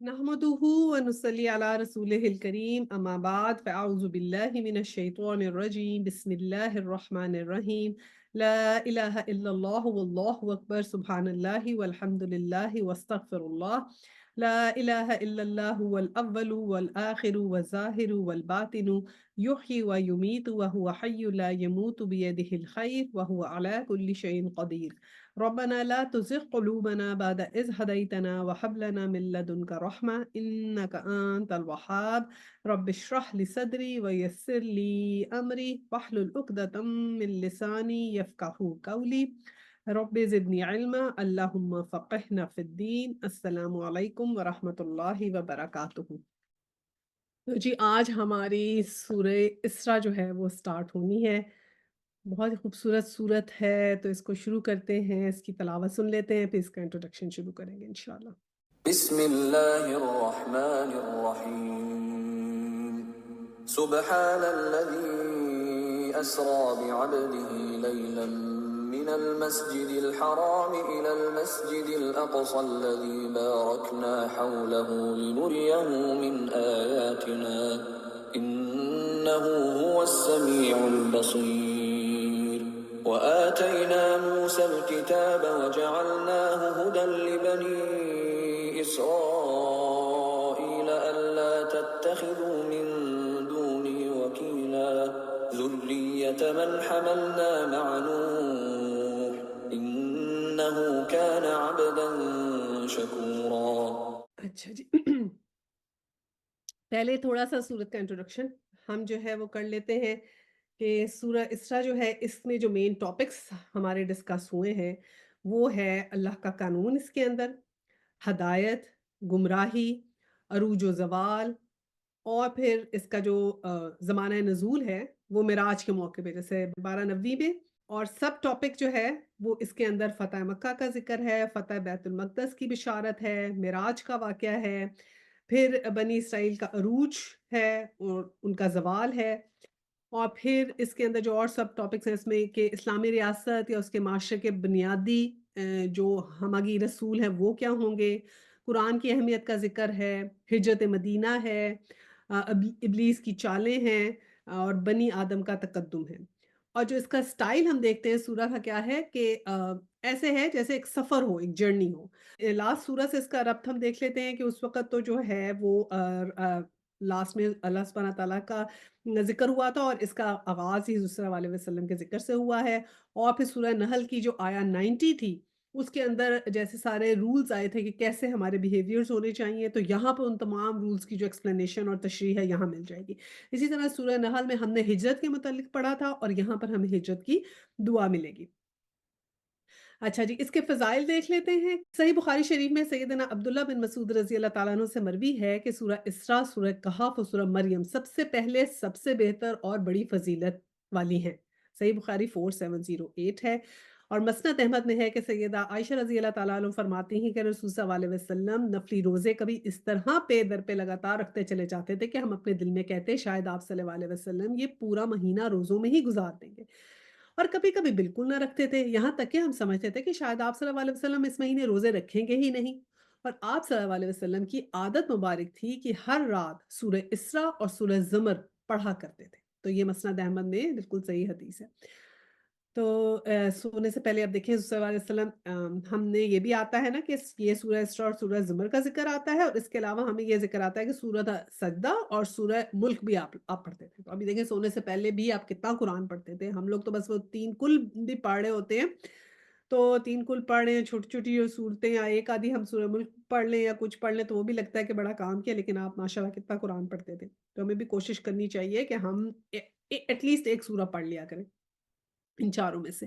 نحمده ونصلي على رسوله الكريم أما بعد فأعوذ بالله من الشيطان الرجيم بسم الله الرحمن الرحيم لا إله إلا الله والله أكبر سبحان الله والحمد لله واستغفر الله لا إله إلا الله هو الأول والآخر والظاهر والباطن يحيي ويميت وهو حي لا يموت بيده الخير وهو على كل شيء قدير ربنا لا تزغ قلوبنا بعد إذ هديتنا وهب لنا من لدنك رحمة إنك أنت الوهاب رب اشرح لي صدري ويسر لي أمري واحلل عقدة من لساني يفقهوا قولي رب زدني علما اللهم فقهنا في الدين السلام علیکم ورحمۃ اللہ وبرکاتہ۔ تو جی آج ہماری سورہ اسراء جو ہے وہ سٹارٹ ہونی ہے۔ بہت ہی خوبصورت صورت ہے، تو اس کو شروع کرتے ہیں، اس کی تلاوت سن لیتے ہیں، پھر اس کا انٹروڈکشن شروع کریں گے انشاءاللہ۔ بسم اللہ الرحمن الرحیم سبحان الذي أسرى بعبده ليلا من المسجد الحرام إلى المسجد الأقصى الذي باركنا حوله لنريه من آياتنا إنه هو السميع البصير وآتينا موسى الكتاب وجعلناه هدى لبني إسرائيل ألا تتخذوا من دوني وكيلا ذرية من حملنا مع نوح إنه كان عبدا شكورا۔ اچھا جی پہلے تھوڑا سا سورت کا انٹروڈکشن ہم جو ہے وہ کر لیتے ہیں کہ سورہ اسراء جو ہے اس میں جو مین ٹاپکس ہمارے ڈسکس ہوئے ہیں وہ ہے اللہ کا قانون، اس کے اندر ہدایت، گمراہی، عروج و زوال، اور پھر اس کا جو زمانہ نزول ہے وہ معراج کے موقع پہ جیسے 1290 میں، اور سب ٹاپک جو ہے وہ اس کے اندر فتح مکہ کا ذکر ہے، فتح بیت المقدس کی بشارت ہے، معراج کا واقعہ ہے، پھر بنی اسرائیل کا عروج ہے اور ان کا زوال ہے، اور پھر اس کے اندر جو اور سب ٹاپکس ہیں اس میں کہ اسلامی ریاست یا اس کے معاشرے کے بنیادی جو ہماگی رسول ہیں وہ کیا ہوں گے، قرآن کی اہمیت کا ذکر ہے، ہجرت مدینہ ہے، ابلیس کی چالیں ہیں، اور بنی آدم کا تقدم ہے۔ اور جو اس کا سٹائل ہم دیکھتے ہیں سورہ کا کیا ہے کہ ایسے ہے جیسے ایک سفر ہو، ایک جرنی ہو۔ لاسٹ سورہ سے اس کا ربط ہم دیکھ لیتے ہیں کہ اس وقت تو جو ہے وہ لاسٹ میں اللہ سبحانہ تعالیٰ کا ذکر ہوا تھا، اور اس کا آغاز ہی حضور صلی اللہ علیہ وسلم کے ذکر سے ہوا ہے، اور پھر سورہ نحل کی جو آیا 90 تھی اس کے اندر جیسے سارے رولز آئے تھے کہ کیسے ہمارے بیہیویئرز ہونے چاہیے، تو یہاں پہ ان تمام رولز کی جو ایکسپلینیشن اور تشریح ہے یہاں مل جائے گی۔ اسی طرح سورہ نحل میں ہم نے ہجرت کے متعلق پڑھا تھا، اور یہاں پر ہمیں ہجرت کی دعا ملے گی۔ اچھا جی، اس کے فضائل دیکھ لیتے ہیں۔ صحیح بخاری شریف میں سیدنا عبداللہ بن مسعود رضی اللہ تعالیٰ عنہ سے مروی ہے کہ سورہ اسراء، سورہ کہف اور سورہ مریم سب سے پہلے، سب سے بہتر اور بڑی فضیلت والی ہیں۔ صحیح بخاری 4708 ہے، اور مسند احمد میں ہے کہ سیدہ عائشہ رضی اللہ تعالیٰ عنہ فرماتی ہیں کہ رسول صلی اللہ علیہ وسلم نفلی روزے کبھی اس طرح پہ در پہ لگاتار رکھتے چلے جاتے تھے کہ ہم اپنے دل میں کہتے شاید آپ صلی اللہ علیہ وسلم یہ پورا مہینہ روزوں میں ہی گزار دیں گے، اور کبھی کبھی بالکل نہ رکھتے تھے، یہاں تک کہ ہم سمجھتے تھے کہ شاید آپ صلی اللہ علیہ وسلم اس مہینے روزے رکھیں گے ہی نہیں۔ اور آپ صلی اللہ علیہ وسلم کی عادت مبارک تھی کہ ہر رات سورہ اسراء اور سورہ زمر پڑھا کرتے تھے، تو یہ مسند احمد میں بالکل صحیح حدیث ہے۔ تو سونے سے پہلے اب دیکھیں صلی اللہ علیہ وسلم، ہم نے یہ بھی آتا ہے نا کہ یہ سورہ اسراء اور سورہ زمر کا ذکر آتا ہے، اور اس کے علاوہ ہمیں یہ ذکر آتا ہے کہ سورہ سجدہ اور سورہ ملک بھی آپ پڑھتے تھے۔ تو ابھی دیکھیں سونے سے پہلے بھی آپ کتنا قرآن پڑھتے تھے، ہم لوگ تو بس وہ 3 کل بھی پڑھ رہے ہوتے ہیں، تو 3 کل پڑھ رہے ہیں، چھوٹی چھوٹی جو صورتیں، یا ایک آدھی ہم سورہ ملک پڑھ لیں یا کچھ پڑھ لیں تو وہ بھی لگتا ہے کہ بڑا کام کیا، لیکن آپ ماشاءاللہ کتنا قرآن پڑھتے تھے۔ تو ہمیں بھی کوشش کرنی چاہیے کہ ہم ایٹ لیسٹ ایک سورہ پڑھ لیا کریں ان چاروں میں سے۔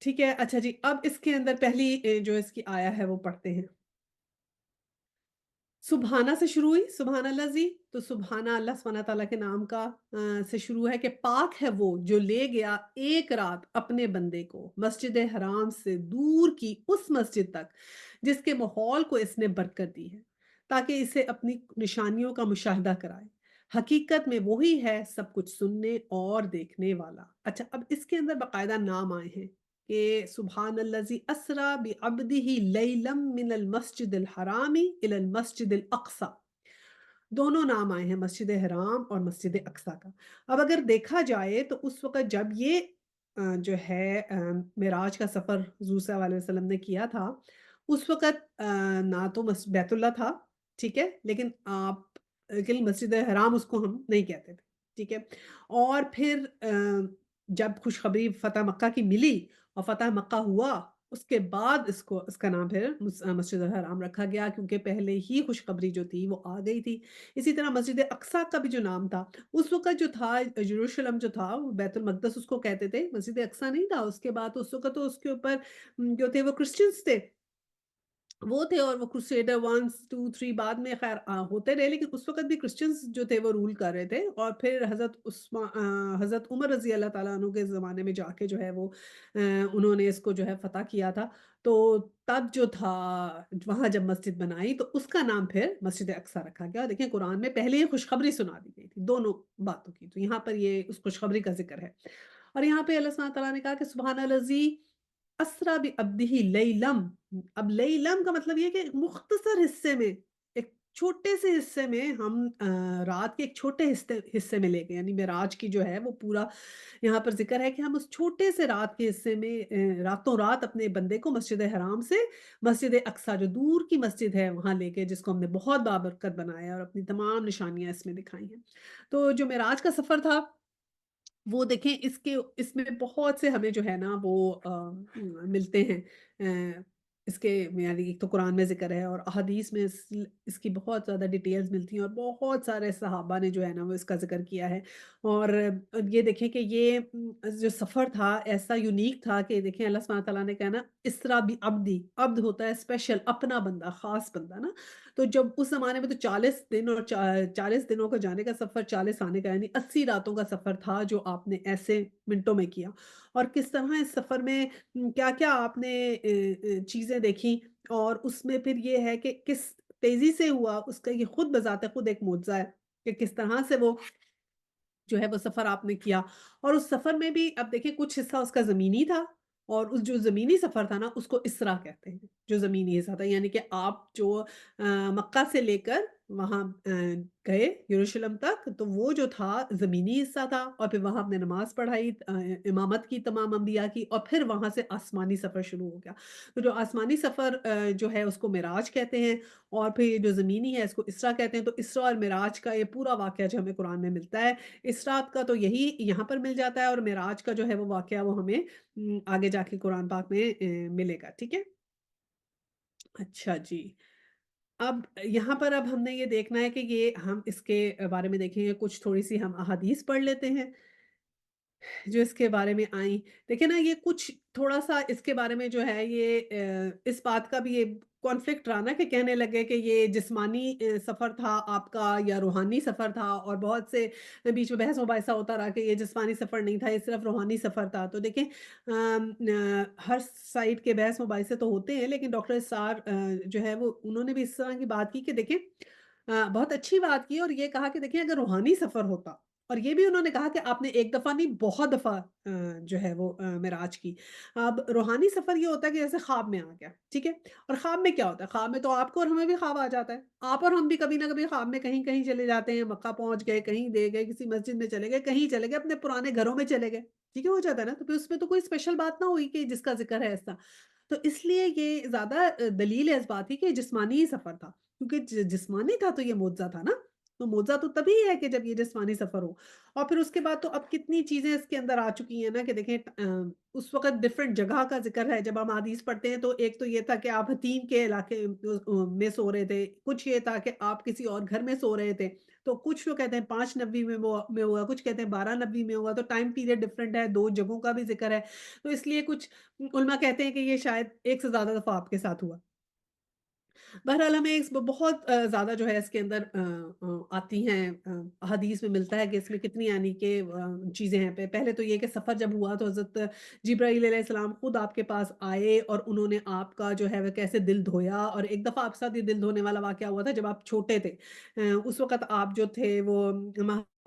ٹھیک ہے، اچھا جی، اب اس کے اندر پہلی جو اس کی آیا ہے وہ پڑھتے ہیں۔ سبحانہ سے شروع ہوئی، سبحان اللہ زی، تو سبحانہ اللہ سبحانہ تعالیٰ کے نام کا سے شروع ہے کہ پاک ہے وہ جو لے گیا ایک رات اپنے بندے کو مسجد حرام سے دور کی اس مسجد تک جس کے ماحول کو اس نے برکت دی ہے، تاکہ اسے اپنی نشانیوں کا مشاہدہ کرائے۔ حقیقت میں وہی ہے سب کچھ سننے اور دیکھنے والا۔ اچھا، اب اس کے اندر باقاعدہ نام آئے ہیں کہ سبحان الذی اسرا بعبدہ لیلا من المسجد الحرامی الی المسجد الاقصی، دونوں نام آئے ہیں مسجد حرام اور مسجد اقصی کا۔ اب اگر دیکھا جائے تو اس وقت جب یہ جو ہے معراج کا سفر حضور صلی اللہ علیہ وسلم نے کیا تھا، اس وقت نہ تو بیت اللہ تھا، ٹھیک ہے؟ لیکن مسجد حرام اس کو ہم نہیں کہتے تھے، ٹھیک ہے؟ اور پھر جب خوشخبری فتح مکہ کی ملی اور فتح مکہ ہوا، اس کے بعد اس کا نام پھر مسجد الحرام رکھا گیا، کیونکہ پہلے ہی خوشخبری جو تھی وہ آ گئی تھی۔ اسی طرح مسجد اقصیٰ کا بھی جو نام تھا، اس وقت جو تھا یروشلم جو تھا وہ بیت المقدس اس کو کہتے تھے، مسجد اقصیٰ نہیں تھا۔ اس کے بعد اس وقت تو اس کے اوپر جو تھے وہ کرسچنز تھے، وہ تھے، اور وہ کروسیڈر 1 2 3 بعد میں خیر ہوتے رہے، لیکن اس وقت بھی کرسچنز جو تھے وہ رول کر رہے تھے، اور پھر حضرت عمر رضی اللہ تعالیٰ عنہ کے زمانے میں جا کے جو ہے وہ انہوں نے اس کو جو ہے فتح کیا تھا۔ تو تب جو تھا وہاں جب مسجد بنائی تو اس کا نام پھر مسجد اقصیٰ رکھا گیا۔ اور دیکھیں قرآن میں پہلے ہی خوشخبری سنا دی گئی تھی دونوں باتوں کی، تو یہاں پر یہ اس خوشخبری کا ذکر ہے۔ اور یہاں پہ اللہ سبحانہ تعالیٰ نے کہا کہ سبحان الذی اسریٰ بعبدہ لیلم، اب لیلم کا مطلب یہ ہے کہ مختصر حصے میں، ایک چھوٹے سے حصے میں ہم رات کے ایک چھوٹے حصے میں لے گئے، یعنی معراج کی جو ہے وہ پورا یہاں پر ذکر ہے کہ ہم اس چھوٹے سے رات کے حصے میں راتوں رات اپنے بندے کو مسجد حرام سے مسجد اقصیٰ جو دور کی مسجد ہے وہاں لے کے، جس کو ہم نے بہت بابرکت بنایا اور اپنی تمام نشانیاں اس میں دکھائی ہیں۔ تو جو معراج کا سفر تھا وہ دیکھیں اس میں بہت سے ہمیں جو ہے نا وہ ملتے ہیں، اس کے یعنی ایک تو قرآن میں ذکر ہے اور احادیث میں اس کی بہت زیادہ ڈیٹیلز ملتی ہیں، اور بہت سارے صحابہ نے جو ہے نا وہ اس کا ذکر کیا ہے۔ اور یہ دیکھیں کہ یہ جو سفر تھا ایسا یونیک تھا کہ دیکھیں اللہ سبحانہ تعالیٰ نے کہا نا اسرا بھی عبدی، عبد ہوتا ہے اسپیشل اپنا بندہ، خاص بندہ نا۔ تو جب اس زمانے میں تو 40 دن اور 40 دنوں کا جانے کا سفر، 40 آنے کا، یعنی 80 راتوں کا سفر تھا جو آپ نے ایسے منٹوں میں کیا، اور کس طرح اس سفر میں کیا کیا آپ نے چیزیں دیکھی، اور اس میں پھر یہ ہے کہ کس تیزی سے ہوا، اس کا یہ خود بذات خود ایک معجزہ ہے کہ کس طرح سے وہ جو ہے وہ سفر آپ نے کیا۔ اور اس سفر میں بھی اب دیکھیں کچھ حصہ اس کا زمینی تھا، اور اس جو زمینی سفر تھا نا اس کو اسرا کہتے ہیں، جو زمینی حصہ تھا، یعنی کہ آپ جو مکہ سے لے کر وہاں گئے یروشلم تک، تو وہ جو تھا زمینی حصہ تھا، اور پھر وہاں آپ نے نماز پڑھائی، امامت کی تمام انبیاء کی، اور پھر وہاں سے آسمانی سفر شروع ہو گیا۔ تو جو آسمانی سفر جو ہے اس کو معراج کہتے ہیں، اور پھر یہ جو زمینی ہے اس کو اسرا کہتے ہیں۔ تو اسرا اور معراج کا یہ پورا واقعہ جو ہمیں قرآن میں ملتا ہے، اسراء کا تو یہی یہاں پر مل جاتا ہے، اور معراج کا جو ہے وہ واقعہ وہ ہمیں آگے جا کے قرآن پاک میں ملے گا، ٹھیک ہے؟ اچھا جی، اب یہاں پر اب ہم نے یہ دیکھنا ہے کہ یہ ہم اس کے بارے میں دیکھیں گے، کچھ تھوڑی سی ہم احادیث پڑھ لیتے ہیں جو اس کے بارے میں آئیں۔ دیکھیں نا یہ کچھ تھوڑا-سا اس کے بارے میں جو ہے یہ اس بات کا بھی یہ کانفلکٹ رہا نا کہ کہنے لگے کہ یہ جسمانی سفر تھا آپ کا یا روحانی سفر تھا، اور بہت سے بیچ میں بحث مباحثہ ہوتا رہا کہ یہ جسمانی سفر نہیں تھا، یہ صرف روحانی سفر تھا۔ تو دیکھیں ہر سائڈ کے بحث مباحثے تو ہوتے ہیں، لیکن ڈاکٹر اسرار جو ہے وہ انہوں نے بھی اس طرح کی بات کی کہ دیکھیں بہت اچھی بات کی، اور یہ کہا کہ دیکھیں اگر روحانی سفر ہوتا، اور یہ بھی انہوں نے کہا کہ آپ نے ایک دفعہ نہیں بہت دفعہ جو ہے وہ معراج کی۔ اب روحانی سفر یہ ہوتا ہے کہ جیسے خواب میں آ گیا، ٹھیک ہے؟ اور خواب میں کیا ہوتا ہے؟ خواب میں تو آپ کو اور ہمیں بھی خواب آ جاتا ہے۔ آپ اور ہم بھی کبھی نہ کبھی خواب میں کہیں کہیں چلے جاتے ہیں، مکہ پہنچ گئے، کہیں دے گئے، کسی مسجد میں چلے گئے، کہیں چلے گئے، اپنے پرانے گھروں میں چلے گئے، ٹھیک ہے؟ ہو جاتا ہے نا، تو پھر اس میں تو کوئی اسپیشل بات نہ ہوئی کہ جس کا ذکر ہے ایسا۔ تو اس لیے یہ زیادہ دلیل ہے اس بات کی کہ جسمانی ہی سفر تھا، کیونکہ جسمانی تھا تو یہ معجزہ تھا نا۔ تو معجزہ تو تبھی ہے کہ جب یہ جسمانی سفر ہو۔ اور پھر اس کے بعد تو اب کتنی چیزیں اس کے اندر آ چکی ہیں نا کہ دیکھیں اس وقت ڈفرینٹ جگہ کا ذکر ہے۔ جب ہم حدیث پڑھتے ہیں تو ایک تو یہ تھا کہ آپ حتیم کے علاقے میں سو رہے تھے، کچھ یہ تھا کہ آپ کسی اور گھر میں سو رہے تھے، تو کچھ لوگ کہتے ہیں 5 نبی میں ہوا، کچھ کہتے ہیں 12 نبی میں ہوا، تو ٹائم پیریڈ ڈفرینٹ ہے، 2 جگہوں کا بھی ذکر ہے۔ تو اس لیے کچھ علماء کہتے ہیں کہ یہ شاید ایک سے زیادہ دفعہ آپ کے ساتھ ہوا۔ بہرحال ہمیں اس بہت زیادہ جو ہے اس کے اندر آتی ہیں، احادیث میں ملتا ہے کہ اس میں کتنی یعنی کہ چیزیں ہیں۔ پہلے تو یہ کہ سفر جب ہوا تو حضرت جبرائیل علیہ السلام خود آپ کے پاس آئے، اور انہوں نے آپ کا جو ہے وہ کیسے دل دھویا، اور ایک دفعہ آپ کے ساتھ یہ دل دھونے والا واقعہ ہوا تھا جب آپ چھوٹے تھے۔ اس وقت آپ جو تھے وہ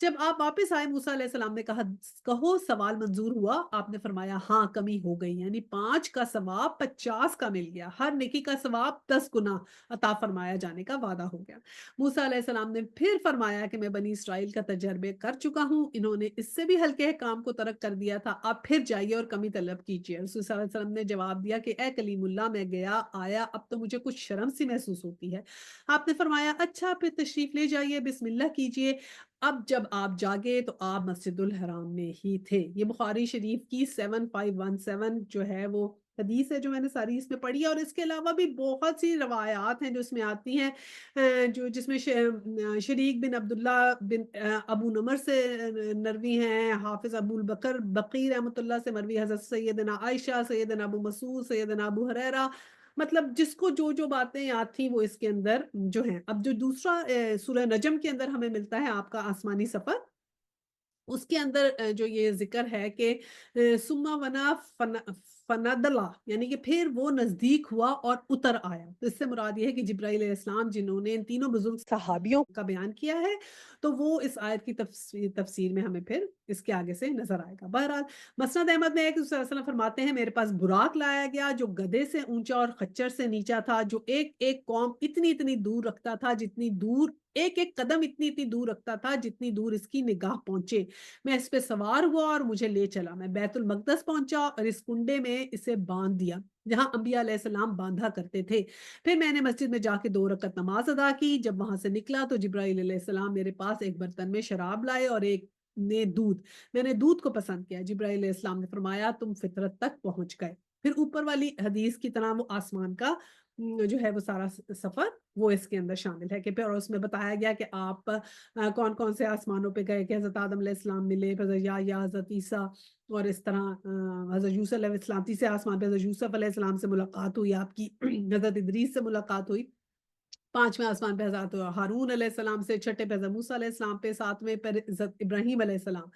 جب آپ واپس آئے موسیٰ علیہ السلام نے کہا کہو سوال منظور ہوا، آپ نے فرمایا ہاں کمی ہو گئی، یعنی 5 کا ثواب 50 کا مل گیا، ہر نیکی کا ثواب 10 گنا عطا فرمایا جانے کا وعدہ ہو گیا۔ موسیٰ علیہ السلام نے پھر فرمایا کہ میں بنی اسرائیل کا تجربے کر چکا ہوں، انہوں نے اس سے بھی ہلکے کام کو ترک کر دیا تھا، آپ پھر جائیے اور کمی طلب کیجیے۔ رسول صلی اللہ علیہ وسلم نے جواب دیا کہ اے کلیم اللہ، میں گیا آیا، اب تو مجھے کچھ شرم سی محسوس ہوتی ہے۔ آپ نے فرمایا اچھا پھر تشریف لے جائیے، بسم اللہ کیجیے۔ اب جب آپ جاگے تو آپ مسجد الحرام میں ہی تھے۔ یہ بخاری شریف کی 7517 جو ہے وہ حدیث ہے جو میں نے ساری اس میں پڑھی ہے، اور اس کے علاوہ بھی بہت سی روایات ہیں جو اس میں آتی ہیں، جو جس میں شریک بن عبداللہ بن ابو نمر سے نروی ہیں، حافظ ابو البکر بقی رحمۃ اللہ سے مروی، حضرت سیدنا عائشہ، سیدنا ابو مسعود، سیدنا ابو ہریرہ، مطلب جس کو جو باتیں یاد تھیں وہ اس کے اندر جو ہیں۔ اب جو دوسرا سورہ نجم کے اندر ہمیں ملتا ہے آپ کا آسمانی سفر، اس کے اندر جو یہ ذکر ہے کہ ثم ونا فندلا، یعنی کہ پھر وہ نزدیک ہوا اور اتر آیا، تو اس سے مراد یہ ہے کہ جبرائیل علیہ السلام جنہوں نے ان تینوں بزرگ صحابیوں کا بیان کیا ہے، تو وہ اس آیت کی تفسیر میں ہمیں پھر اس کے آگے سے نظر آئے گا۔ بہرحال مسند احمد میں ہے کہ صلی اللہ علیہ وسلم فرماتے ہیں میرے پاس براق لایا گیا جو گدھے سے اونچا اور خچر سے نیچا تھا، جو ایک ایک قوم اتنی دور رکھتا تھا جتنی دور ایک ایک قدم اتنی دور رکھتا تھا جتنی دور اس کی نگاہ پہنچے۔ میں اس پہ سوار ہوا اور مجھے لے چلا، میں بیت المقدس پہنچا اور اس کنڈے میں اسے باندھ دیا جہاں انبیاء علیہ السلام باندھا کرتے تھے۔ پھر میں نے مسجد میں جا کے 2 رکعت نماز ادا کی، جب وہاں سے نکلا تو جبرائیل علیہ السلام میرے پاس ایک برتن میں شراب لائے اور ایک نے دودھ، میں نے دودھ کو پسند کیا، جبرائیل علیہ السلام نے فرمایا تم فطرت تک پہنچ گئے۔ پھر اوپر والی حدیث کی طرح وہ آسمان کا جو ہے وہ سارا سفر وہ اس کے اندر شامل ہے، کہ پھر اس میں بتایا گیا کہ آپ کون کون سے آسمانوں پہ گئے، کہ حضرت آدم علیہ السلام ملے، پھر یا حضرت عیسیٰ، اور اس طرح حضرت یوسف علیہ السلام، تیسرے آسمان پہ حضرت یوسف علیہ السلام سے ملاقات ہوئی آپ کی، حضرت ادریس سے ملاقات ہوئی، 5ویں آسمان پہ حضرت ہارون علیہ السلام سے، 6 پہ حضرت موسیٰ علیہ السلام پہ، 7ویں پہ حضرت ابراہیم علیہ السلام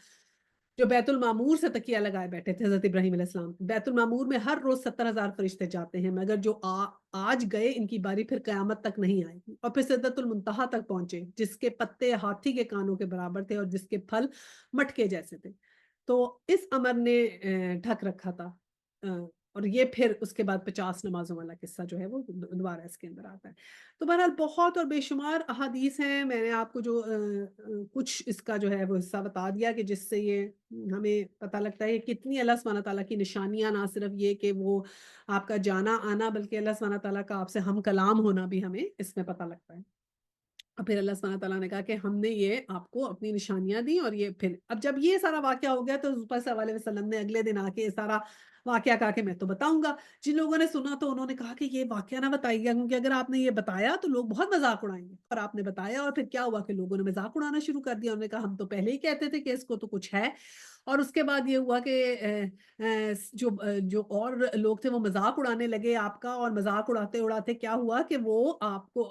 جو بیت المعمور سے تکیہ لگائے بیٹھے تھے، حضرت ابراہیم علیہ السلام۔ بیت المعمور میں ہر روز 70,000 فرشتے جاتے ہیں، مگر جو آج گئے ان کی باری پھر قیامت تک نہیں آئے گی، اور پھر سدرۃ المنتہا تک پہنچے جس کے پتے ہاتھی کے کانوں کے برابر تھے اور جس کے پھل مٹکے جیسے تھے، تو اس امر نے ڈھک رکھا تھا، اور یہ پھر اس کے بعد 50 نمازوں والا قصہ جو ہے وہ دوبارہ اس کے اندر آتا ہے۔ تو بہرحال بہت اور بے شمار احادیث ہیں، میں نے آپ کو جو کچھ اس کا جو ہے وہ حصہ بتا دیا کہ جس سے یہ ہمیں پتہ لگتا ہے کہ کتنی اللہ سبحانہ تعالیٰ کی نشانیاں، نہ صرف یہ کہ وہ آپ کا جانا آنا، بلکہ اللہ سبحانہ تعالیٰ کا آپ سے ہم کلام ہونا بھی ہمیں اس میں پتہ لگتا ہے۔ اور پھر اللہ سبحانہ تعالیٰ نے کہا کہ ہم نے یہ آپ کو اپنی نشانیاں دی، اور یہ پھر اب جب یہ سارا واقعہ ہو گیا تو حضور صلی اللہ علیہ وسلم نے اگلے دن آ کے یہ سارا واقعہ کہا کہ میں تو بتاؤں گا۔ جن لوگوں نے سنا تو انہوں نے کہا کہ یہ واقعہ نہ بتائیے گا، کیونکہ اگر آپ نے یہ بتایا تو لوگ بہت مذاق اڑائیں گے، اور آپ نے بتایا، اور پھر کیا ہوا کہ لوگوں نے مذاق اڑانا شروع کر دیا، انہوں نے کہا ہم تو پہلے ہی کہتے تھے کہ اس کو تو کچھ ہے۔ اور اس کے بعد یہ ہوا کہ جو اور لوگ تھے وہ مذاق اڑانے لگے آپ کا، اور مذاق اڑاتے اڑاتے کیا ہوا کہ وہ آپ کو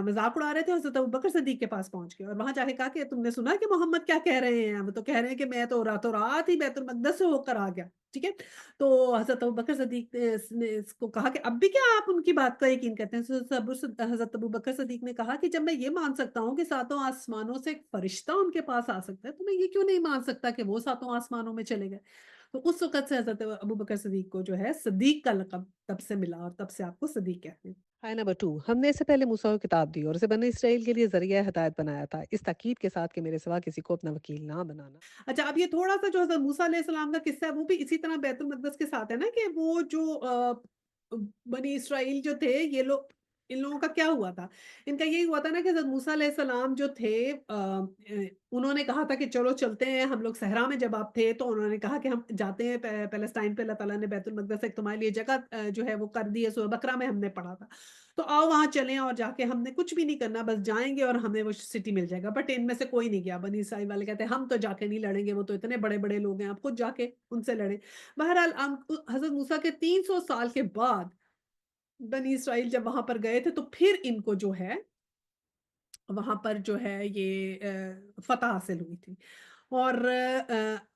مذاق اڑا رہے تھے، حضرت ابوبکر صدیق کے پاس پہنچ گئے اور وہاں جا کے کہا کہ تم نے سنا کہ محمد کیا کہہ رہے ہیں؟ وہ تو کہہ رہے ہیں کہ میں تو راتوں رات ہی بیت المقدس سے ہو کر آ گیا، ٹھیک ہے؟ تو حضرت ابوبکر صدیق نے اس کو کہا کہ اب بھی کیا آپ ان کی بات کا یقین کرتے ہیں؟ حضرت ابوبکر صدیق نے کہا کہ جب میں یہ مان سکتا ہوں کہ 7 آسمانوں سے ایک فرشتہ ان کے پاس آ سکتا ہے، تو میں یہ کیوں نہیں مان سکتا کہ وہ 7 آسمانوں میں چلے گئے؟ تو اس وقت سے حضرت ابوبکر صدیق کو جو ہے صدیق کا لقب تب سے ملا، اور تب سے آپ کو صدیق کہتے ہیں۔ ہائی نمبر 2، ہم نے اس سے پہلے موسیٰ کو کتاب دی اور اسے بنی اسرائیل کے لیے ذریعہ ہدایت بنایا تھا، اس تاکید کے ساتھ کہ میرے سوا کسی کو اپنا وکیل نہ بنانا۔ اچھا، اب یہ تھوڑا-سا جو حضرت موسیٰ علیہ السلام کا قصہ ہے وہ بھی اسی طرح بیت المقدس کے ساتھ ہے نا، کہ وہ جو بنی اسرائیل جو تھے یہ لوگ، ان لوگوں کا کیا ہوا تھا؟ ان کا یہی ہوا تھا نا کہ حضرت موسیٰ علیہ السلام جو تھے انہوں نے کہا تھا کہ چلو چلتے ہیں ہم لوگ صحرا میں، جب آپ تھے تو انہوں نے کہا کہ ہم جاتے ہیں پیلسٹائن پہ، اللہ تعالیٰ نے بیت المقدس ایک تمہارے لیے جگہ جو ہے وہ کر دی ہے، سورہ بقرہ میں ہم نے پڑھا تھا، تو آؤ وہاں چلیں اور جا کے ہم نے کچھ بھی نہیں کرنا، بس جائیں گے اور ہمیں وہ سٹی مل جائے گا، بٹ ان میں سے کوئی نہیں گیا۔ بنی اسرائیل والے کہتے ہیں ہم تو جا کے نہیں لڑیں گے، وہ تو اتنے بڑے بڑے لوگ ہیں، آپ خود جا کے ان سے لڑیں۔ بہرحال حضرت موسیٰ کے 300 سال کے بعد بنی اسرائیل جب وہاں پر گئے تھے تو پھر ان کو جو ہے وہاں پر جو ہے یہ فتح حاصل ہوئی تھی، اور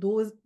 2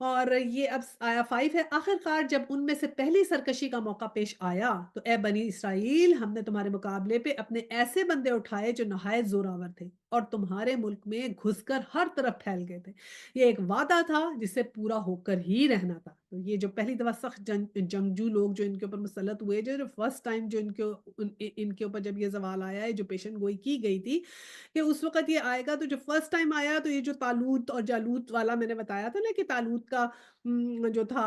اور یہ اب آیا 5 ہے، آخر کار جب ان میں سے پہلی سرکشی کا موقع پیش آیا تو اے بنی اسرائیل، ہم نے تمہارے مقابلے پہ اپنے ایسے بندے اٹھائے جو نہایت زوراور تھے اور تمہارے ملک میں گھس کر ہر طرف پھیل گئے تھے۔ یہ ایک وعدہ تھا جسے پورا ہو کر ہی رہنا تھا۔ تو یہ جو پہلی دفعہ سخت جنگجو لوگ جو ان کے اوپر مسلط ہوئے، جو فرسٹ ٹائم جو ان کے اوپر جب یہ سوال آیا ہے، جو پیشن گوئی کی گئی تھی کہ اس وقت یہ آئے گا، تو جو فرسٹ ٹائم آیا تو یہ جو طالوت اور جالوت والا میں نے بتایا تھا نا کہ طالوت کا جو تھا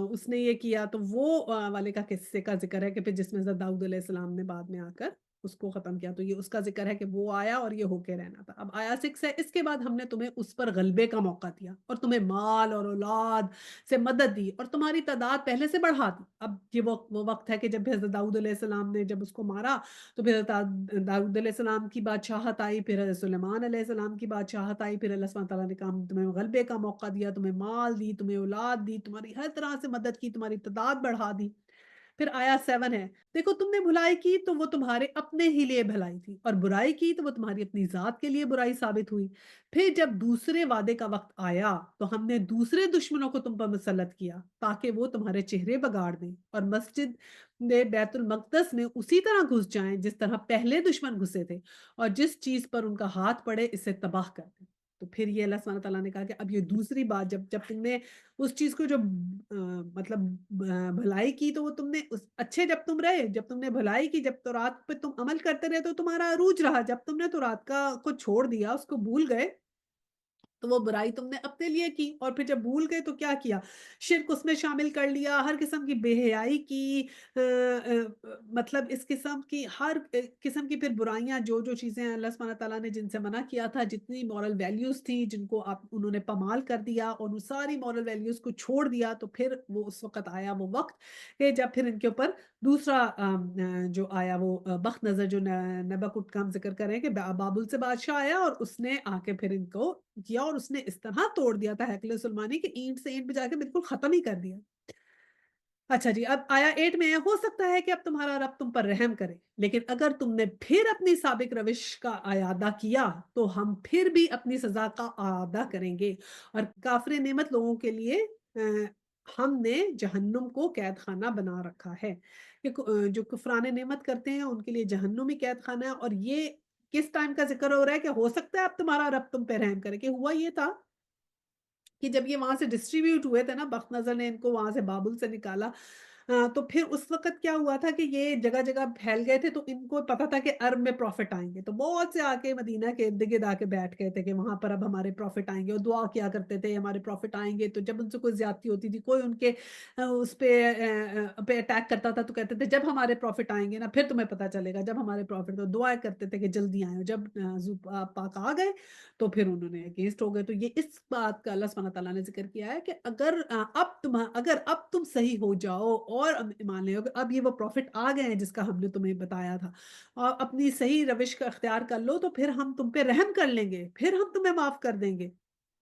اس نے یہ کیا، تو وہ والے کا قصے کا ذکر ہے کہ پھر جس میں حضرت داؤد علیہ السلام نے بعد میں آ کر اس کو ختم کیا، تو یہ اس کا ذکر ہے کہ وہ آیا اور یہ ہو کے رہنا تھا۔ اب آیا 6 ہے، اس کے بعد ہم نے تمہیں اس پر غلبے کا موقع دیا اور تمہیں مال اور اولاد سے مدد دی اور تمہاری تعداد پہلے سے بڑھا دی۔ اب یہ وہ وقت ہے کہ جب حضرت داؤد علیہ السلام نے جب اس کو مارا تو پھر داؤد علیہ السلام کی بادشاہت آئی، پھر حضرت سلیمان علیہ السلام کی بادشاہت آئی، پھر اللہ سبحانہ تعالیٰ نے کہا تمہیں غلبے کا موقع دیا، تمہیں مال دی، تمہیں اولاد دی، تمہاری ہر طرح سے مدد کی، تمہاری تعداد بڑھا دی۔ پھر آیا 7 ہے، دیکھو تم نے بھلائی کی تو وہ تمہارے اپنے ہی لیے بھلائی تھی اور برائی کی تو وہ تمہاری اپنی ذات کے لیے برائی ثابت ہوئی۔ پھر جب دوسرے وعدے کا وقت آیا تو ہم نے دوسرے دشمنوں کو تم پر مسلط کیا تاکہ وہ تمہارے چہرے بگاڑ دیں اور مسجد بیت المقدس میں اسی طرح گھس جائیں جس طرح پہلے دشمن گھسے تھے، اور جس چیز پر ان کا ہاتھ پڑے اسے تباہ کر دیں۔ تو پھر یہ اللہ سبحانہ تعالیٰ نے کہا کہ اب یہ دوسری بات، جب تم نے اس چیز کو جو مطلب بھلائی کی تو وہ تم نے اچھے جب تم رہے، جب تم نے بھلائی کی، جب تورات پہ تم عمل کرتے رہے تو تمہارا عروج رہا، جب تم نے تورات کو چھوڑ دیا، اس کو بھول گئے، تو وہ برائی تم نے اپنے لیے کی، اور پھر جب بھول گئے تو کیا کیا؟ شرک اس میں شامل کر لیا، ہر قسم کی بے حیائی کی، مطلب اس قسم کی ہر قسم کی پھر برائیاں، جو چیزیں اللہ سبحانہ تعالیٰ نے جن سے منع کیا تھا، جتنی مورل ویلیوز تھی جن کو انہوں نے پامال کر دیا اور ان ساری مورل ویلیوز کو چھوڑ دیا، تو پھر وہ اس وقت آیا وہ وقت کہ جب پھر ان کے اوپر دوسرا جو آیا وہ بخت نظر جو نبکت کا ہم ذکر کریں کہ بابل سے بادشاہ آیا اور اس نے آ کے پھر ان کو کیا، اور اس نے اس طرح توڑ دیا تھا ہیکل سلیمانی کہ اینٹ سے اینٹ پہ جا کے بالکل ختم ہی کر دیا۔ اچھا جی، اب آیا 8 میں ہے، ہو سکتا ہے کہ اب تمہارا رب تم پر رحم کرے، لیکن اگر تم نے پھر اپنی سابق روش کا اعادہ کیا تو ہم پھر بھی اپنی سزا کا اعادہ کریں گے، اور کافر نعمت لوگوں کے لیے ہم نے جہنم کو قید خانہ بنا رکھا ہے کہ جو کفران نعمت کرتے ہیں ان کے لیے جہنم ہی قید خانہ ہے۔ اور یہ کس ٹائم کا ذکر ہو رہا ہے کہ ہو سکتا ہے اب تمہارا رب تم پہ رحم کرے، کہ ہوا یہ تھا کہ جب یہ وہاں سے ڈسٹریبیوٹ ہوئے تھے نا، بخت نظر نے ان کو وہاں سے بابل سے نکالا، تو پھر اس وقت کیا ہوا تھا کہ یہ جگہ جگہ پھیل گئے تھے، تو ان کو پتا تھا کہ عرب میں پروفٹ آئیں گے، تو بہت سے آ کے مدینہ کے ارد گرد آ کے بیٹھ گئے تھے کہ وہاں پر اب ہمارے پروفٹ آئیں گے، اور دعا کیا کرتے تھے ہمارے پروفٹ آئیں گے۔ تو جب ان سے کوئی زیادتی ہوتی تھی، کوئی ان کے اس پہ اٹیک کرتا تھا، تو کہتے تھے جب ہمارے پروفٹ آئیں گے نا پھر تمہیں پتا چلے گا، جب ہمارے پروفٹ، تو دعائیں کرتے تھے کہ جلدی آئیں، اور جب حضور پاک آ گئے تو پھر انہوں نے اگینسٹ ہو گئے۔ تو یہ اس بات کا اللہ سبحانہ تعالیٰ نے ذکر کیا ہے کہ اگر اب تم صحیح ہو جاؤ اور مان لے اب یہ وہ پروفٹ آ گئے ہیں جس کا ہم نے تمہیں بتایا تھا، اور اپنی صحیح روش کا اختیار کر لو تو پھر ہم تم پہ رحم کر لیں گے، پھر ہم تمہیں معاف کر دیں گے۔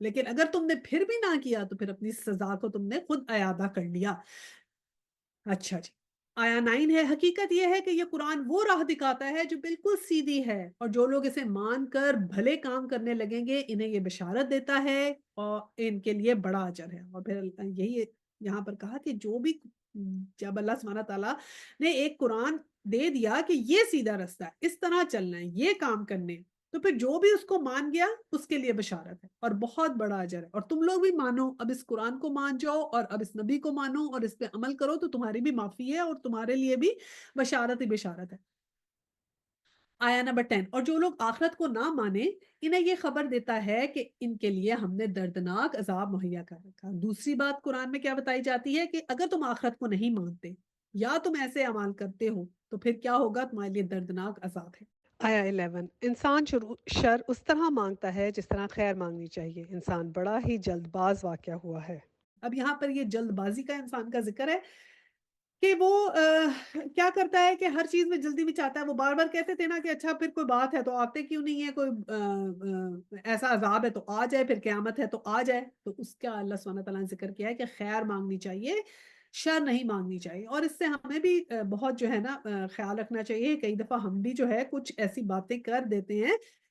لیکن اگر تم نے پھر بھی نہ کیا تو پھر اپنی سزا کو تم نے خود اعادہ کر لیا۔ اچھا جی، آیا 9 ہے، حقیقت یہ ہے کہ یہ قرآن وہ راہ دکھاتا ہے جو بالکل سیدھی ہے، اور جو لوگ اسے مان کر بھلے کام کرنے لگیں گے انہیں یہ بشارت دیتا ہے اور ان کے لیے بڑا اجر ہے۔ اور پھر یہی یہاں پر کہا کہ جو بھی جب اللہ سبحانہ تعالیٰ نے ایک قرآن دے دیا کہ یہ سیدھا رستہ ہے، اس طرح چلنا ہے، یہ کام کرنے ہیں، تو پھر جو بھی اس کو مان گیا اس کے لیے بشارت ہے اور بہت بڑا اجر ہے۔ اور تم لوگ بھی مانو، اب اس قرآن کو مان جاؤ اور اب اس نبی کو مانو اور اس پہ عمل کرو تو تمہاری بھی معافی ہے اور تمہارے لیے بھی بشارت ہی بشارت ہے۔ آیا نمبر 10، اور جو لوگ آخرت کو نہ مانے انہیں یہ خبر دیتا ہے کہ ان کے لیے ہم نے دردناک عذاب مہیا کر رکھا۔ دوسری بات قرآن میں کیا بتائی جاتی ہے کہ اگر تم آخرت کو نہیں مانتے یا تم ایسے اعمال کرتے ہو تو پھر کیا ہوگا، تمہارے لیے دردناک عذاب ہے۔ آیا 11، انسان شر اس طرح مانگتا ہے جس طرح خیر مانگنی چاہیے، انسان بڑا ہی جلد باز واقع ہوا ہے۔ اب یہاں پر یہ جلد بازی کا انسان کا ذکر ہے کہ وہ کیا کرتا ہے کہ ہر چیز میں جلدی میں چاہتا ہے۔ وہ بار بار کہتے تھے نا کہ اچھا پھر کوئی بات ہے تو آتے کیوں نہیں ہے، کوئی ایسا عذاب ہے تو آ جائے، پھر قیامت ہے تو آ جائے۔ تو اس کا اللہ سبحانہ تعالیٰ نے ذکر کیا ہے کہ خیر مانگنی چاہیے، شر نہیں مانگنی چاہیے۔ اور اس سے ہمیں بھی بہت جو ہے نا خیال رکھنا چاہیے۔ کئی دفعہ ہم بھی جو ہے کچھ ایسی باتیں کر دیتے ہیں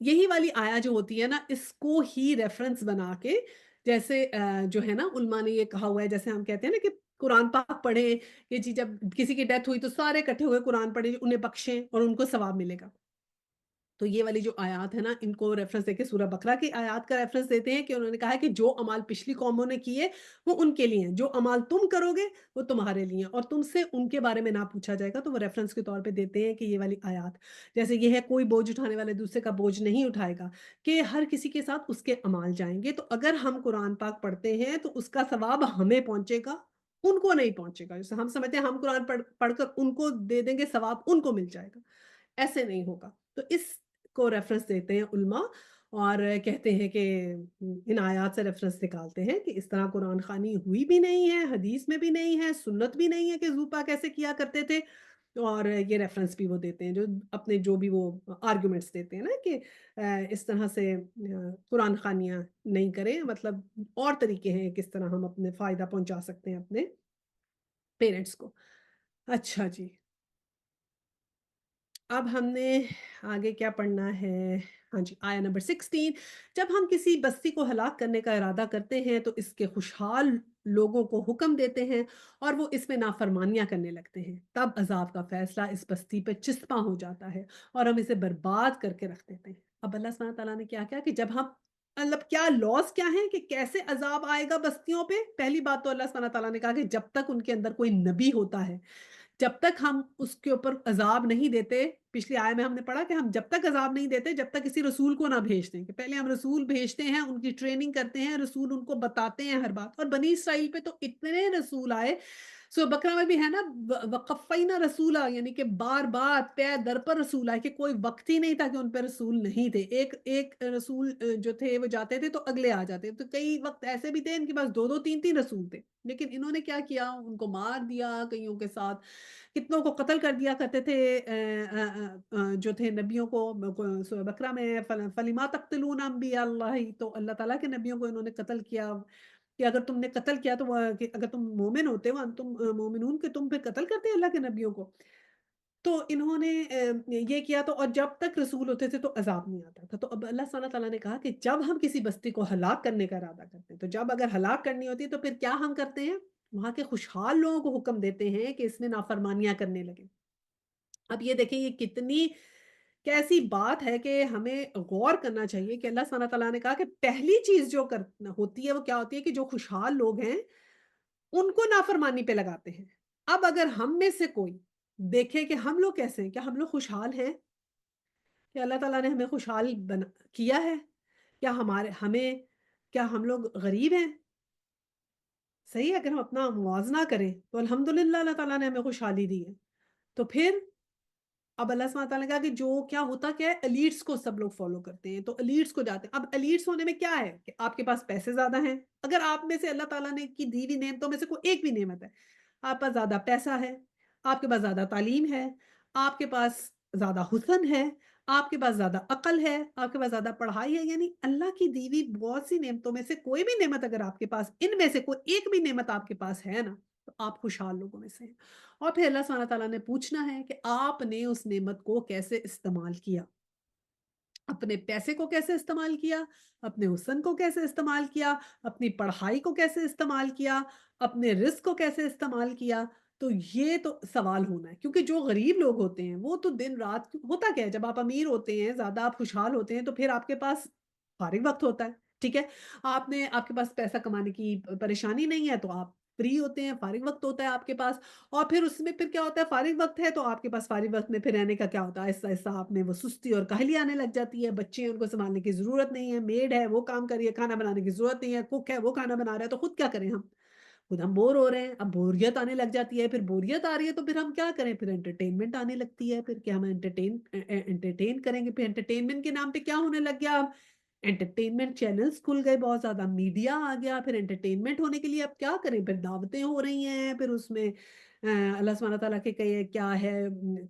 یہی والی آیا جو ہوتی ہے نا، اس کو ہی ریفرنس بنا کے جیسے جو ہے نا علماء نے یہ کہا ہوا ہے، جیسے ہم کہتے ہیں نا کہ قرآن پاک پڑھیں کہ جی جب کسی کی ڈیتھ ہوئی تو سارے اکٹھے ہوئے قرآن پڑھیں، انہیں بخشیں اور ان کو ثواب ملے گا۔ تو یہ والی جو آیات ہے نا، ان کو ریفرنس دے کے سورہ بقرہ کی آیات کا ریفرنس دیتے ہیں کہ انہوں نے کہا ہے کہ جو اعمال پچھلی قوموں نے کیے وہ ان کے لیے ہیں، جو اعمال تم کرو گے وہ تمہارے لیے ہیں، اور تم سے ان کے بارے میں نہ پوچھا جائے گا، تو وہ ریفرنس کے طور پہ دیتے ہیں کہ یہ والی آیات جیسے یہ ہے، کوئی بوجھ اٹھانے والے دوسرے کا بوجھ نہیں اٹھائے گا، کہ ہر کسی کے ساتھ اس کے اعمال جائیں گے۔ تو اگر ہم قرآن پاک پڑھتے ہیں تو اس کا ثواب ہمیں پہنچے گا، ان کو نہیں پہنچے گا۔ جیسے ہم سمجھتے ہیں ہم قرآن پڑھ کر ان کو دے دیں گے، ثواب ان کو مل جائے گا، ایسے نہیں ہوگا۔ تو اس کو ریفرنس دیتے ہیں علماء، اور کہتے ہیں کہ ان آیات سے ریفرنس نکالتے ہیں کہ اس طرح قرآن خوانی ہوئی بھی نہیں ہے، حدیث میں بھی نہیں ہے، سنت بھی نہیں ہے کہ زوپا کیسے کیا کرتے تھے، اور یہ ریفرنس بھی وہ دیتے ہیں جو اپنے جو بھی وہ آرگومنٹس دیتے ہیں نا کہ اس طرح سے قرآن خوانیاں نہیں کریں، مطلب اور طریقے ہیں کس طرح ہم اپنے فائدہ پہنچا سکتے ہیں اپنے پیرنٹس کو۔ اچھا جی، اب ہم نے آگے کیا پڑھنا ہے؟ ہاں جی، آیا نمبر 16، جب ہم کسی بستی کو ہلاک کرنے کا ارادہ کرتے ہیں تو اس کے خوشحال لوگوں کو حکم دیتے ہیں اور وہ اس میں نافرمانیاں کرنے لگتے ہیں، تب عذاب کا فیصلہ اس بستی پہ چسپاں ہو جاتا ہے اور ہم اسے برباد کر کے رکھ دیتے ہیں۔ اب اللہ سبحانہ تعالیٰ نے کیا کیا کہ جب ہم مطلب کیا لاز کیا ہیں کہ کیسے عذاب آئے گا بستیوں پہ؟ پہلی بات تو اللہ سبحانہ تعالیٰ نے کہا کہ جب تک ان کے اندر کوئی نبی ہوتا ہے، جب تک ہم اس کے اوپر عذاب نہیں دیتے، پچھلی آیت میں ہم نے پڑھا کہ ہم جب تک عذاب نہیں دیتے جب تک کسی رسول کو نہ بھیجتے ہیں، کہ پہلے ہم رسول بھیجتے ہیں، ان کی ٹریننگ کرتے ہیں، رسول ان کو بتاتے ہیں ہر بات، اور بنی اسرائیل پہ تو اتنے رسول آئے، سو بقرہ میں بھی ہے نا وقفینا رسولا، یعنی کہ بار بار پے در پر رسول آئے، کہ کوئی وقت ہی نہیں تھا کہ ان پہ رسول نہیں تھے، ایک ایک رسول جو تھے وہ جاتے تھے تو اگلے آ جاتے، تو کئی وقت ایسے بھی تھے ان کے پاس دو دو تین تین رسول تھے، لیکن انہوں نے کیا کیا، ان کو مار دیا، کئیوں کے ساتھ کتنوں کو قتل کر دیا کرتے تھے، جو تھے نبیوں کو، سورہ بقرہ میں فَلِمَا تَقْتُلُونَ أَنبِيَاءَ اللَّهِ، تو اللہ تعالیٰ کے نبیوں کو انہوں نے قتل کیا، کہ اگر تم نے قتل کیا تو کہ اگر تم مومن ہوتے ہو تم مومنون، کہ تم پھر قتل کرتے اللہ کے نبیوں کو، تو انہوں نے یہ کیا، تو اور جب تک رسول ہوتے تھے تو عذاب نہیں آتا تھا۔ تو اب اللہ سبحانہ تعالیٰ نے کہا کہ جب ہم کسی بستی کو ہلاک کرنے کا ارادہ کرتے ہیں، تو جب اگر ہلاک کرنی ہوتی ہے تو پھر کیا ہم کرتے ہیں؟ وہاں کے خوشحال لوگوں کو حکم دیتے ہیں کہ اس میں نافرمانیاں کرنے لگے۔ اب یہ دیکھیں یہ کتنی کیسی بات ہے کہ ہمیں غور کرنا چاہیے کہ اللہ سبحانہ تعالیٰ نے کہا کہ پہلی چیز جو ہوتی ہے وہ کیا ہوتی ہے کہ جو خوشحال لوگ ہیں ان کو نافرمانی پہ لگاتے ہیں۔ اب اگر ہم میں سے کوئی دیکھے کہ ہم لوگ کیسے ہیں، کیا ہم لوگ خوشحال ہیں؟ کہ اللہ تعالیٰ نے ہمیں خوشحال کیا ہے؟ کیا کیا ہم لوگ غریب ہیں؟ صحیح ہے، اگر ہم اپنا موازنہ کریں تو الحمدللہ اللہ تعالیٰ نے ہمیں خوشحالی دی ہے۔ تو پھر اب اللہ سبحانہ تعالیٰ نے کہا کہ جو کیا ہوتا کیا ہے، ایلیٹس کو سب لوگ فالو کرتے ہیں، تو ایلیٹس کو جاتے ہیں۔ اب ایلیٹس ہونے میں کیا ہے کہ آپ کے پاس پیسے زیادہ ہیں، اگر آپ میں سے اللہ تعالیٰ نے کی دی ہوئی نعمتوں میں سے کوئی ایک بھی نعمت ہے، آپ پاس زیادہ پیسہ ہے، آپ کے پاس زیادہ تعلیم ہے، آپ کے پاس زیادہ حسن ہے، آپ کے پاس زیادہ عقل ہے، آپ کے پاس زیادہ پڑھائی ہے، یعنی اللہ کی دی ہوئی بہت سی نعمتوں میں سے کوئی بھی نعمت اگر آپ کے پاس، ان میں سے کوئی ایک بھی نعمت آپ کے پاس ہے نا، تو آپ خوشحال لوگوں میں سے ہیں۔ اور پھر اللہ سبحانہ تعالیٰ نے پوچھنا ہے کہ آپ نے اس نعمت کو کیسے استعمال کیا، اپنے پیسے کو کیسے استعمال کیا، اپنے حسن کو کیسے استعمال کیا، اپنی پڑھائی کو کیسے استعمال کیا، اپنے رزق کو کیسے استعمال کیا، تو یہ تو سوال ہونا ہے، کیونکہ جو غریب لوگ ہوتے ہیں وہ تو دن رات ہوتا کیا ہے، جب آپ امیر ہوتے ہیں، زیادہ آپ خوشحال ہوتے ہیں تو پھر آپ کے پاس فارغ وقت ہوتا ہے، ٹھیک ہے، آپ کے پاس پیسہ کمانے کی پریشانی نہیں ہے تو آپ فری ہوتے ہیں، فارغ وقت ہوتا ہے آپ کے پاس، اور پھر اس میں پھر کیا ہوتا ہے، فارغ وقت ہے تو آپ کے پاس فارغ وقت میں پھر رہنے کا کیا ہوتا ہے، آہستہ آہستہ آپ میں وہ سستی اور کاہلی آنے لگ جاتی ہے، بچے ہیں ان کو سنبھالنے کی ضرورت نہیں ہے، میڈ ہے وہ کام کر رہی ہے، کھانا بنانے کی ضرورت نہیں ہے، کوک ہے وہ کھانا بنا رہا ہے، تو خود کیا کریں ہم؟ خود ہم بور ہو رہے ہیں، اب بوریت آنے لگ جاتی ہے، پھر بوریت آ رہی ہے تو پھر ہم کیا کریں، پھر انٹرٹینمنٹ آنے لگتی ہے، پھر کیا ہم انٹرٹین کریں گے، پھر انٹرٹینمنٹ کے نام پہ کیا ہونے لگ گیا، اب انٹرٹینمنٹ چینلز کھل گئے، بہت زیادہ میڈیا آ گیا، پھر انٹرٹینمنٹ ہونے کے لیے اب کیا کریں، پھر دعوتیں ہو رہی ہیں، پھر اس میں اللہ سبحانہ تعالیٰ کے کئی کیا ہے،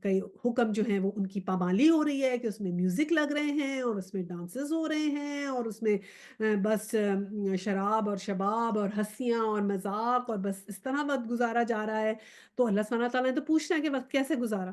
کئی حکم جو ہیں وہ ان کی پامالی ہو رہی ہے کہ اس میں میوزک لگ رہے ہیں اور اس میں ڈانسز ہو رہے ہیں اور اس میں بس شراب اور شباب اور ہنسیاں اور مذاق اور بس اس طرح وقت گزارا جا رہا ہے، تو اللہ سبحانہ تعالیٰ نے تو پوچھنا ہے کہ وقت کیسے گزارا،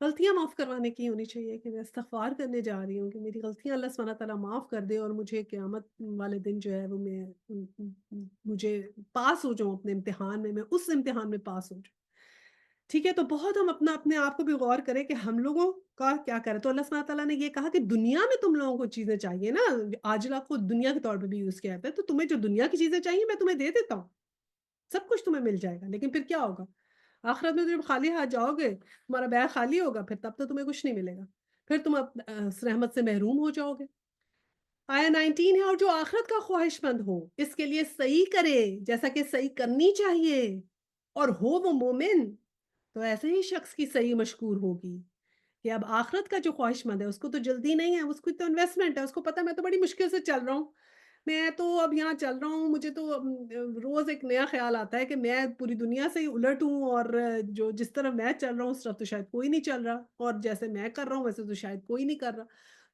غلطیاں معاف کروانے کی ہونی چاہیے کہ میں استغفار کرنے جا رہی ہوں کہ میری غلطیاں اللہ سبحانہ تعالیٰ معاف کر دے اور مجھے قیامت والے دن جو ہے وہ مجھے پاس ہو جاؤں اپنے امتحان میں اس امتحان میں پاس ہو جاؤں. ٹھیک ہے، تو بہت ہم اپنے آپ کو بھی غور کریں کہ ہم لوگوں کا کیا کریں. تو اللہ سبحانہ تعالیٰ نے یہ کہا کہ دنیا میں تم لوگوں کو چیزیں چاہیے نا، عاجلہ کو دنیا کے طور پہ بھی یوز کیا جاتا ہے، تو تمہیں جو دنیا کی چیزیں چاہیے میں تمہیں دے دیتا ہوں، سب کچھ تمہیں مل جائے گا. لیکن پھر کیا ہوگا؟ آخرت میں جب خالی ہاتھ جاؤ گے، تمہارا بیگ خالی ہوگا، پھر تب تو تمہیں کچھ نہیں ملے گا. پھر تم اس رحمت سے محروم ہو جاؤ گے. آیا 19 ہے، اور جو آخرت کا خواہش مند ہو اس کے لیے صحیح کرے جیسا کہ صحیح کرنی چاہیے، اور ہو وہ مومن، تو ایسے ہی شخص کی صحیح مشکور ہوگی. کہ اب آخرت کا جو خواہش مند ہے اس کو تو جلدی نہیں ہے، اس کو تو انویسٹمنٹ ہے، اس کو پتا ہے میں تو بڑی مشکل سے چل رہا ہوں، میں تو اب یہاں چل رہا ہوں، مجھے تو روز ایک نیا خیال آتا ہے کہ میں پوری دنیا سے ہی الٹ ہوں، اور جو جس طرح میں چل رہا ہوں اس طرف تو شاید کوئی نہیں چل رہا، اور جیسے میں کر رہا ہوں ویسے تو شاید کوئی نہیں کر رہا.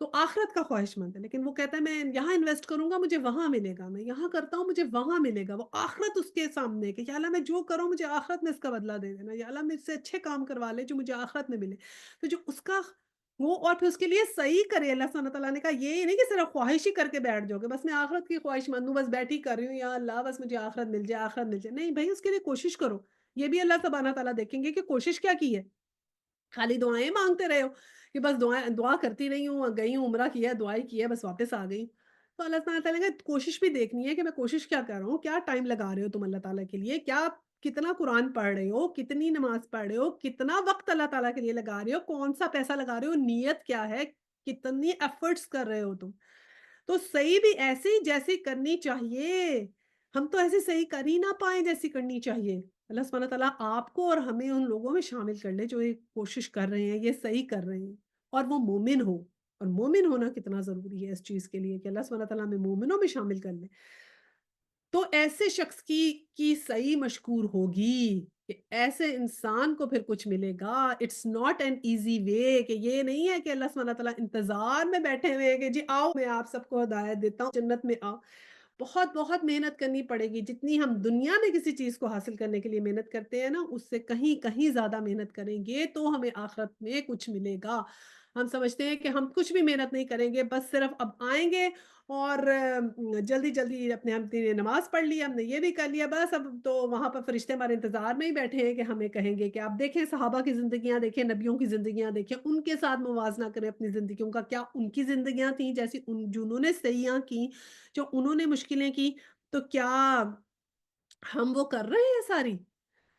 تو آخرت کا خواہش مند ہے، لیکن وہ کہتا ہے میں یہاں انویسٹ کروں گا مجھے وہاں ملے گا، میں یہاں کرتا ہوں مجھے وہاں ملے گا. وہ آخرت اس کے سامنے کہ یا اللہ میں جو کروں مجھے آخرت میں اس کا بدلہ دے دینا، یا اللہ مجھ سے اچھے کام کروا لے جو مجھے آخرت میں ملے. تو جو اس کا وہ اور پھر اس کے لیے صحیح کرے، اللہ سبحانہ تعالیٰ نے کہا یہ نہیں کہ صرف خواہش ہی کر کے بیٹھ جاؤ گے، بس میں آخرت کی خواہش مند ہوں، بس بیٹھی کر رہی ہوں یا اللہ بس مجھے آخرت مل جائے، آخرت مل جائے. نہیں بھائی، اس کے لیے کوشش کرو. یہ بھی اللہ سبحانہ تعالیٰ دیکھیں گے کہ کوشش کیا کی ہے. خالی دعائیں مانگتے رہے ہو کہ بس دعا کرتی رہی ہوں، گئی ہوں عمرہ کیا، دعائیں کی ہے، بس واپس آ گئی. تو اللہ سبحانہ تعالیٰ نے کہا کوشش بھی دیکھنی ہے کہ میں کوشش کیا کر رہا ہوں، کیا ٹائم لگا رہے ہو تم اللہ تعالیٰ کے لیے، کیا کتنا قرآن پڑھ رہے ہو، کتنی نماز پڑھ رہے ہو، کتنا وقت اللہ تعالیٰ کے لیے لگا رہے ہو، کون سا پیسہ لگا رہے ہو، نیت کیا ہے، کتنی ایفرٹس کر رہے ہو تم. تو صحیح بھی ایسی جیسی کرنی چاہیے. ہم تو ایسے صحیح کر ہی نہ پائیں جیسی کرنی چاہیے. اللہ سبحانہ تعالیٰ آپ کو اور ہمیں ان لوگوں میں شامل کر لے جو یہ کوشش کر رہے ہیں، یہ صحیح کر رہے ہیں، اور وہ مومن ہو. اور مومن ہونا کتنا ضروری ہے اس چیز کے لیے کہ اللہ سبحانہ تعالیٰ ہمیں مومنوں میں شامل کر لے. تو ایسے شخص کی صحیح مشکور ہوگی کہ ایسے انسان کو پھر کچھ ملے گا. It's not an easy way, کہ یہ نہیں ہے کہ اللہ سبحانہ تعالیٰ انتظار میں بیٹھے ہوئے ہیں کہ جی آؤ میں آپ سب کو ہدایت دیتا ہوں جنت میں آؤ. بہت بہت محنت کرنی پڑے گی. جتنی ہم دنیا میں کسی چیز کو حاصل کرنے کے لیے محنت کرتے ہیں نا، اس سے کہیں کہیں زیادہ محنت کریں گے تو ہمیں آخرت میں کچھ ملے گا. ہم سمجھتے ہیں کہ ہم کچھ بھی محنت نہیں کریں گے، بس صرف اب آئیں گے اور جلدی جلدی ہم نے نماز پڑھ لی، ہم نے یہ بھی کر لیا، بس اب تو وہاں پر فرشتے ہمارے انتظار میں ہی بیٹھے ہیں کہ ہمیں کہیں گے کہ آپ دیکھیں صحابہ کی زندگیاں دیکھیں، نبیوں کی زندگیاں دیکھیں، ان کے ساتھ موازنہ کریں اپنی زندگیوں کا. کیا ان کی زندگیاں تھیں جیسی جنہوں نے سیاں کی، جو انہوں نے مشکلیں کی، تو کیا ہم وہ کر رہے ہیں ساری؟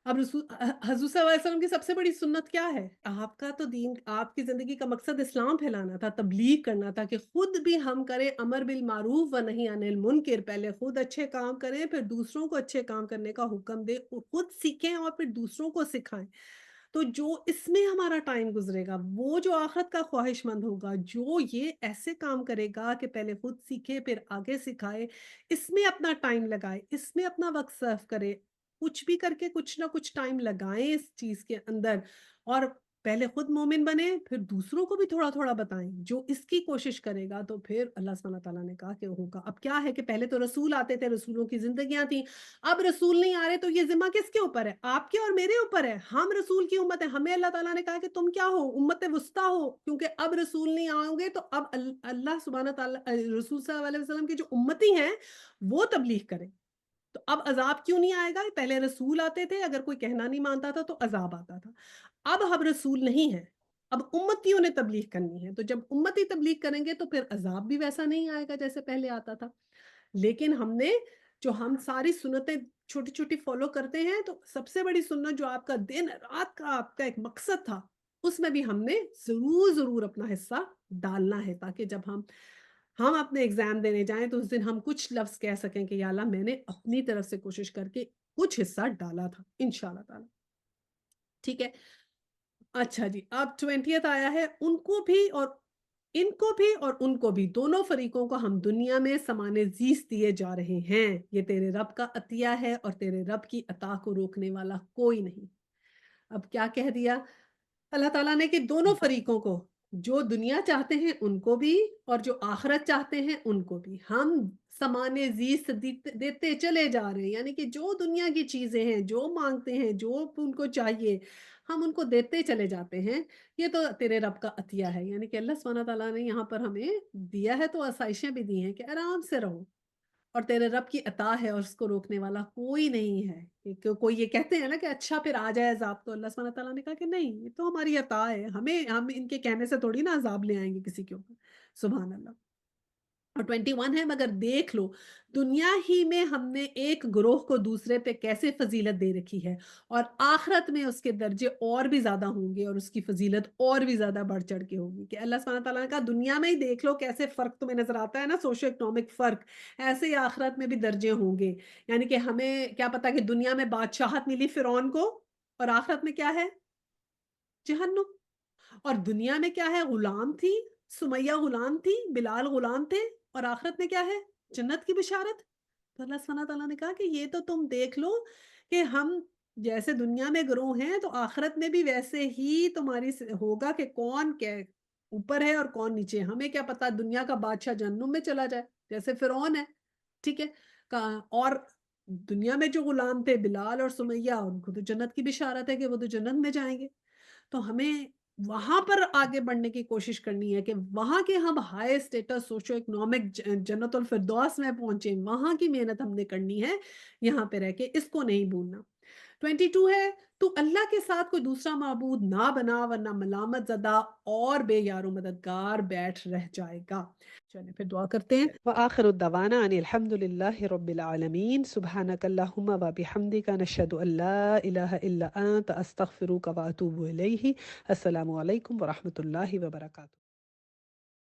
اب حضور صلی اللہ علیہ وسلم کی سب سے بڑی سنت کیا ہے؟ آپ کا تو دین، آپ کی زندگی کا مقصد اسلام پھیلانا تھا، تبلیغ کرنا تھا کہ خود بھی ہم کریں امر بالمعروف و نہی عن المنکر. پہلے خود اچھے کام کریں، پھر دوسروں کو اچھے کام کرنے کا حکم دیں، خود سیکھیں اور پھر دوسروں کو سکھائیں. تو جو اس میں ہمارا ٹائم گزرے گا، وہ جو آخرت کا خواہش مند ہوگا، جو یہ ایسے کام کرے گا کہ پہلے خود سیکھے پھر آگے سکھائے، اس میں اپنا ٹائم لگائے، اس میں اپنا وقت صرف کرے، کچھ بھی کر کے کچھ نہ کچھ ٹائم لگائیں اس چیز کے اندر، اور پہلے خود مومن بنے پھر دوسروں کو بھی تھوڑا تھوڑا بتائیں. جو اس کی کوشش کرے گا تو پھر اللہ سبحانہ تعالیٰ نے کہا کہ ہوگا. اب کیا ہے کہ پہلے تو رسول آتے تھے، رسولوں کی زندگیاں تھیں، اب رسول نہیں آ رہے، تو یہ ذمہ کس کے اوپر ہے؟ آپ کے اور میرے اوپر ہے. ہم رسول کی امت ہے، ہمیں اللہ تعالیٰ نے کہا کہ تم کیا ہو؟ امت وسطیٰ ہو. کیونکہ اب رسول نہیں آؤ گے تو اب اللہ سبحانہ تعالیٰ رسول صلی اللہ علیہ وسلم کے جو امتی ہیں وہ تبلیغ کریں. تو اب عذاب کیوں نہیں آئے گا؟ پہلے رسول آتے تھے، اگر کوئی کہنا نہیں مانتا تھا تو عذاب آتا تھا. اب رسول نہیں ہے، اب امتیوں نے تبلیغ کرنی ہے. تو جب امتی تبلیغ کریں گے تو پھر عذاب بھی ویسا نہیں آئے گا جیسے پہلے آتا تھا. لیکن ہم ساری سنتیں چھوٹی چھوٹی فالو کرتے ہیں، تو سب سے بڑی سنت جو آپ کا دن رات کا آپ کا ایک مقصد تھا، اس میں بھی ہم نے ضرور اپنا حصہ ڈالنا ہے، تاکہ جب ہم اپنے ایگزام دینے جائیں تو اس دن ہم کچھ لفظ کہہ سکیں کہ یا اللہ میں نے اپنی طرف سے کوشش کر کے کچھ حصہ ڈالا تھا انشاءاللہ تعالی. ٹھیک ہے. اچھا جی، اب 20th آیا ہے. ان کو بھی اور ان کو بھی، دونوں فریقوں کو ہم دنیا میں سامان زیست دیے جا رہے ہیں. یہ تیرے رب کا عطیہ ہے اور تیرے رب کی عطا کو روکنے والا کوئی نہیں. اب کیا کہہ دیا اللہ تعالیٰ نے کہ دونوں فریقوں کو، جو دنیا چاہتے ہیں ان کو بھی اور جو آخرت چاہتے ہیں ان کو بھی، ہم سامان زیست دیتے چلے جا رہے ہیں. یعنی کہ جو دنیا کی چیزیں ہیں، جو مانگتے ہیں، جو ان کو چاہیے، ہم ان کو دیتے چلے جاتے ہیں، یہ تو تیرے رب کا عطیہ ہے، یعنی کہ اللہ سبحانہ تعالیٰ نے یہاں پر ہمیں دیا ہے تو آسائشیں بھی دی ہیں کہ آرام سے رہو، اور تیرے رب کی عطا ہے اور اس کو روکنے والا کوئی نہیں ہے۔ کوئی یہ کہتے ہیں نا کہ اچھا پھر آ جائے عذاب، تو اللہ سبحانہ تعالیٰ نے کہا کہ نہیں، یہ تو ہماری عطا ہے، ہم ان کے کہنے سے تھوڑی نا عذاب لے آئیں گے کسی کے اوپر۔ سبحان اللہ۔ اور 21 ہے، مگر دیکھ لو دنیا ہی میں ہم نے ایک گروہ کو دوسرے پہ کیسے فضیلت دے رکھی ہے، اور آخرت میں اس کے درجے اور بھی زیادہ ہوں گے اور اس کی فضیلت اور بھی زیادہ بڑھ چڑھ کے ہوگی، کہ اللہ سبحانہ تعالیٰ نے کہا دنیا میں ہی دیکھ لو کیسے فرق تمہیں نظر آتا ہے نا، سوشو اکنامک فرق، ایسے ہی آخرت میں بھی درجے ہوں گے۔ یعنی کہ ہمیں کیا پتا کہ دنیا میں بادشاہت ملی فرعون کو، اور آخرت میں کیا ہے؟ جہنم۔ اور دنیا میں کیا ہے؟ غلام تھی، سمیہ غلام تھی، بلال غلام تھے، اور آخرت میں کیا ہے؟ جنت کی بشارت۔ تو اللہ سبحانہ تعالیٰ نے کہا کہ یہ تو تم دیکھ لو کہ ہم جیسے دنیا میں گروہ ہیں تو آخرت میں بھی ویسے ہی تمہاری ہوگا کہ کون کیا اوپر ہے اور کون نیچے ہے۔ ہمیں کیا پتا دنیا کا بادشاہ جہنم میں چلا جائے جیسے فرعون ہے، ٹھیک ہے، اور دنیا میں جو غلام تھے بلال اور سمیہ، ان کو تو جنت کی بشارت ہے کہ وہ تو جنت میں جائیں گے۔ تو ہمیں وہاں پر آگے بڑھنے کی کوشش کرنی ہے کہ وہاں کے ہم ہائی اسٹیٹس سوشو اکنامک جنت الفردوس میں پہنچے، وہاں کی محنت ہم نے کرنی ہے یہاں پہ رہ کے، اس کو نہیں بھولنا۔ 22 ہے، تو اللہ کے ساتھ کوئی دوسرا معبود نہ بنا ورنہ ملامت زدہ اور بے یار و مددگار بیٹھ رہ جائے گا۔ چلیں پھر دعا کرتے ہیں۔ وآخر الدعوانا ان الحمد لله رب العالمين سبحانك اللهم وبحمدك نشهد ان لا اله الا انت استغفرك واتوب اليه۔ السلام علیکم ورحمۃ اللہ وبرکاتہ۔